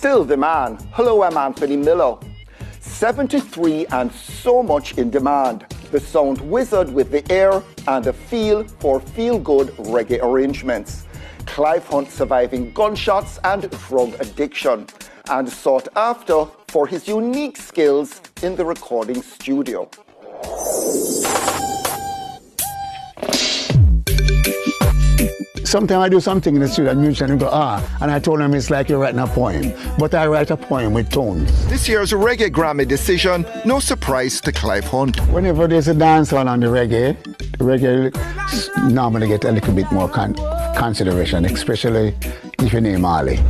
still the man. Hello, I'm Anthony Miller. 73 and so much in demand. The sound wizard with the air and a feel for feel-good reggae arrangements. Clive Hunt surviving gunshots and drug addiction, and sought after for his unique skills in the recording studio. Sometimes I do something in the studio and musician go, and I told him it's like you're writing a poem. But I write a poem with tones. This year's Reggae Grammy decision, no surprise to Clive Hunt. Whenever there's a dance hall on the reggae normally get a little bit more consideration, especially if you name Ali.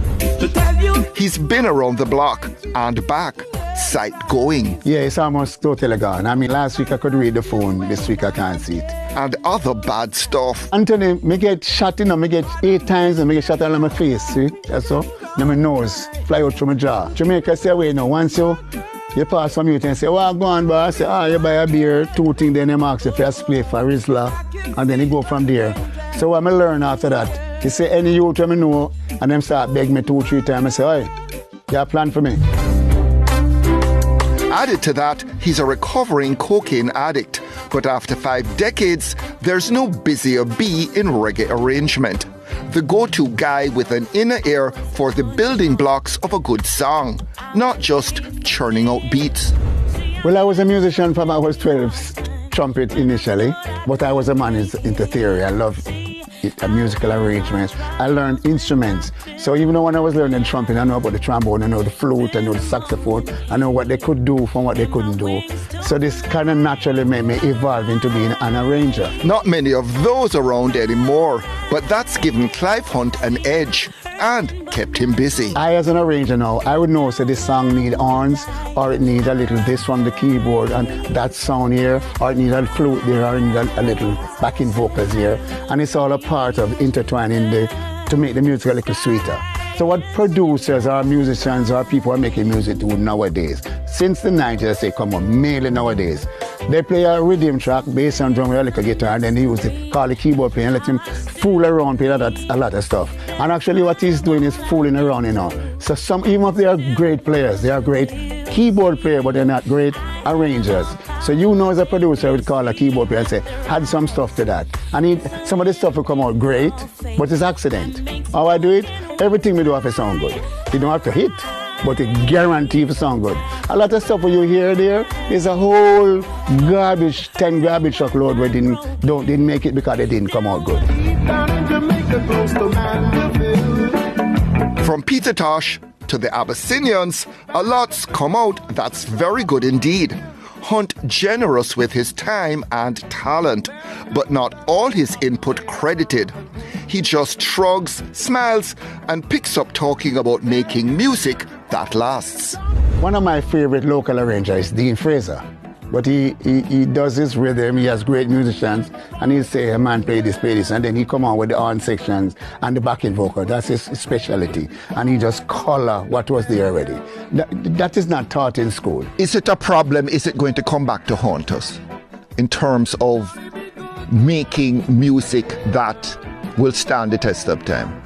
He's been around the block and back, sight going. Yeah, it's almost totally gone. I mean, last week I could read the phone, this week I can't see it. And other bad stuff. Anthony, me get shot, me get 8 times and me get shot all on my face, see? That's all. Then my nose fly out through my jaw. Jamaica say, wait, no, once you pass from you and say, well, go on, boss. I say, you buy a beer, 2 things, then you ask if you play for Rizla, and then you go from there. So what I learn after that, he say, any youth when I know, and them start beg me 2-3 times, I say, hey, you have a plan for me. Added to that, he's a recovering cocaine addict. But after 5 decades, there's no busier bee in reggae arrangement. The go-to guy with an inner ear for the building blocks of a good song, not just churning out beats. Well, I was a musician from I was 12, trumpet initially, but I was a man into theory. I love musical arrangements. I learned instruments. So even though when I was learning trumpet, I know about the trombone, I know the flute, I know the saxophone, I know what they could do from what they couldn't do. So this kind of naturally made me evolve into being an arranger. Not many of those around anymore, but that's given Clive Hunt an edge and kept him busy. I, as an arranger now, I would know, say, this song need horns, or it needs a little this from the keyboard, and that sound here, or it needs a flute there, or it needs a little backing vocals here. And it's all a part of intertwining to make the music a little sweeter. So what producers or musicians or people are making music do nowadays, since the 90s, I say, come on, mainly nowadays, they play a rhythm track based on drum with a little guitar, and then they use it, call the keyboard player, and let him fool around, play a lot of stuff. And actually what he's doing is fooling around, you know. So even if they are great players, they are great keyboard players, but they're not great arrangers. So you know, as a producer, would call a keyboard player and say, add some stuff to that. And some of the stuff will come out great, but it's accident. How I do it? Everything we do have to sound good. You don't have to hit, but it guarantees to sound good. A lot of stuff when you hear there is a whole 10 garbage truckload where didn't make it because they didn't come out good. From Peter Tosh to the Abyssinians, a lot's come out that's very good indeed. Hunt generous with his time and talent, but not all his input credited. He just shrugs, smiles, and picks up talking about making music that lasts. One of my favorite local arrangers is Dean Fraser. But he does his rhythm, he has great musicians, and he'll say, a man play this, and then he come on with the horn sections and the backing vocal. That's his specialty. And he just color what was there already. That is not taught in school. Is it a problem? Is it going to come back to haunt us in terms of making music that will stand the test of time?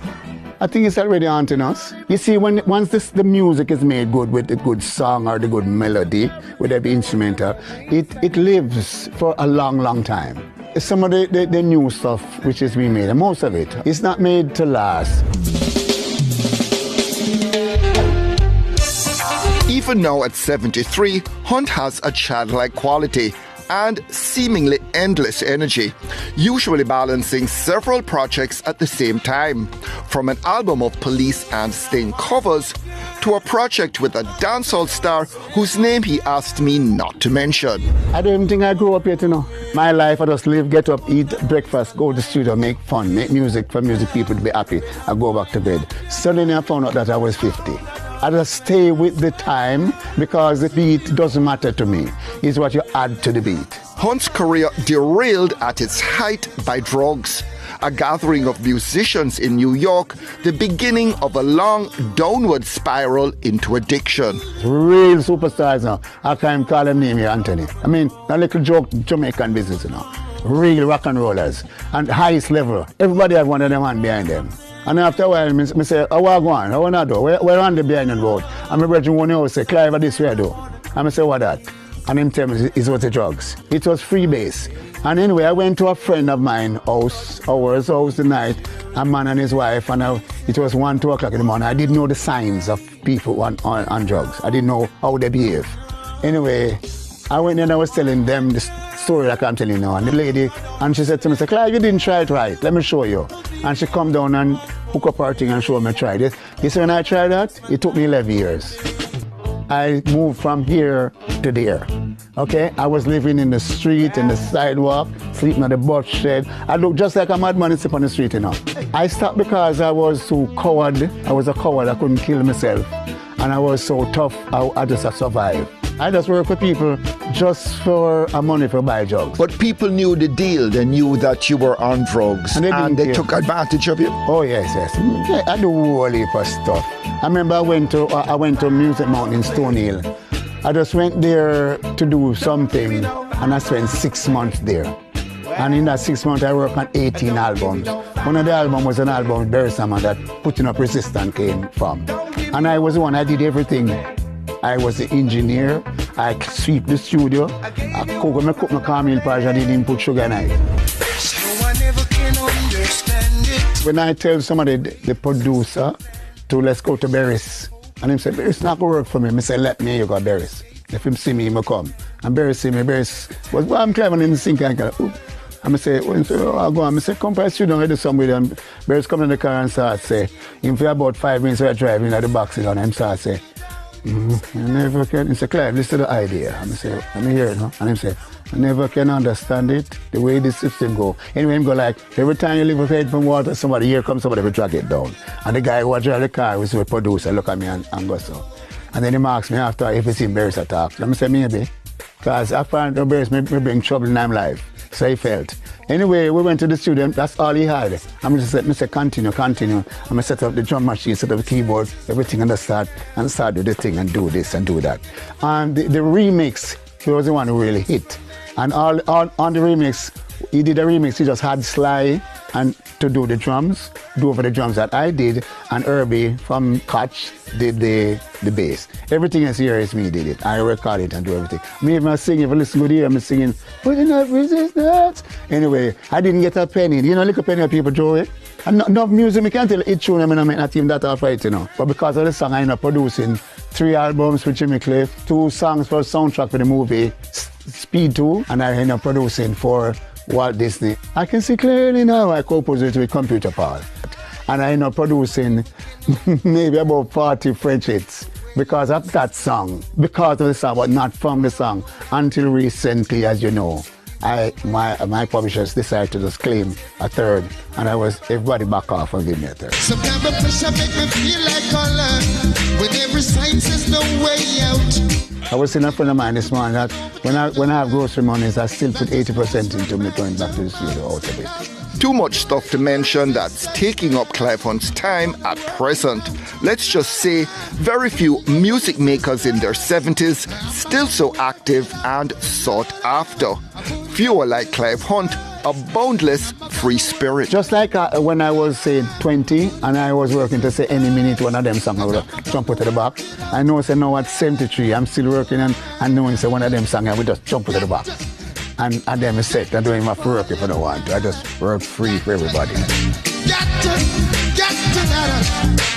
I think it's already haunting us. You see, once the music is made good with the good song or the good melody, with every instrumental, it lives for a long, long time. Some of the new stuff which is being made, and most of it, is not made to last. Even now at 73, Hunt has a childlike quality and seemingly endless energy, usually balancing several projects at the same time, from an album of Police and Sting covers to a project with a dancehall star whose name he asked me not to mention. I don't even think I grew up yet, you know. My life, I just live, get up, eat breakfast, go to the studio, make fun, make music for music people to be happy, and go back to bed. Suddenly I found out that I was 50. I just stay with the time because the beat doesn't matter to me. It's what you add to the beat. Hunt's career derailed at its height by drugs. A gathering of musicians in New York, the beginning of a long downward spiral into addiction. Real superstars now. I can't call them name here, Anthony. I mean, a little joke, Jamaican business, you know. Real rock and rollers. And highest level. Everybody had one of them hand behind them. And after a while, I say, oh, what go on? How want to do? We're on the behind the road. And my brother one house say, Clive, this way I do. And I say, what that? And him tell me it was the drugs. It was freebase. And anyway, I went to a friend of mine house, ours house the night, a man and his wife, and it was 1, 2 o'clock in the morning. I didn't know the signs of people on drugs. I didn't know how they behave. Anyway, I went in and I was telling them the story like I'm telling you now. And the lady, and she said to me, Clive, you didn't try it right. Let me show you. And she come down and hook up her thing and show me try it. You see, when I tried that, it took me 11 years. I moved from here to there. Okay, I was living in the street, in the sidewalk, sleeping on the bus shed. I looked just like a madman sleep on the street, you know. I stopped because I was too coward. I was a coward, I couldn't kill myself. And I was so tough, I just survived. I just work with people just for money for buy drugs. But people knew the deal. They knew that you were on drugs and they took advantage of you? Oh, yes. Yeah, I do a whole heap of stuff. I remember I went to Music Mountain in Stone Hill. I just went there to do something and I spent 6 months there. And in that 6 months I worked on 18 albums. One of the albums was an album with Barry Salmon that Putting Up Resistance came from. And I was the one, I did everything. I was the engineer, I sweep the studio, I cook my caramel porridge, I didn't put sugar in it. So I never can understand it. When I tell somebody, the producer, to let's go to Barry's, and him say, Barry's not gonna work for me. I say, let me, you go Barry's. If him see me, he will come. And Barry see me, Barry's was, well, I'm climbing in the sink and go, ooh. And I say, oh, I'll go on. I say, come by studio, I do something with him. Barry's coming in the car and start say, in for about 5 minutes, we're driving at the box, and him start say, I never can. He said, Clive, listen to the idea. And I say, let me hear it, huh? And he said, I never can understand it, the way this system go. Anyway, him go like, every time you leave a head from water, here comes somebody will drag it down. And the guy who drive the car was the producer, look at me and go so. And then he asks me after if it's embarrassed at talk. Let me say, maybe. Because I find embarrassed me bring trouble in my life. So he felt. Anyway, we went to the studio, that's all he had. I'm just said, continue. I'm set up the drum machine, set up the keyboard, everything, and start do the thing and do this and do that. And the remix, he was the one who really hit. And all on the remix, he did a remix, he just had Sly and to do the drums, do over the drums that I did, and Herbie from Koch did the bass. Everything else here is me did it. I record it and do everything. Me even sing, if you listen good here, I'm singing, Putting Up Resistance. Anyway, I didn't get a penny. You know, like a penny of people draw it. And no music, I can't tell each tune, I mean, I'm not even that off right, you know. But because of the song, I ended up producing 3 albums with Jimmy Cliff, 2 songs for soundtrack for the movie Speed 2, and I ended up producing for Walt Disney. I can see clearly now I composed it with computer power. And I ended up producing maybe about 40 French hits because of that song, because of the song, but not from the song. Until recently, as you know, my publishers decided to just claim a third, and everybody back off and give me a third. Some kind of pressure make me feel like color, when every sign says no way out. I was seeing a friend of mine this morning that when I have grocery monies, I still put 80% into me going back to the studio out of it. Too much stuff to mention that's taking up Clive Hunt's time at present. Let's just say very few music makers in their 70s still so active and sought after. Fewer like Clive Hunt, a boundless free spirit. Just like when I was, say, 20 and I was working to say any minute one of them songs I would jump out of the box. I know, say, now at 73, I'm still working and knowing, say, one of them songs I would just jump out of the box. And then I said, I don't even have to work if I don't want to. I just work free for everybody. Got to,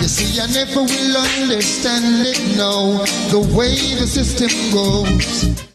you see, I never will understand it, no, the way the system goes.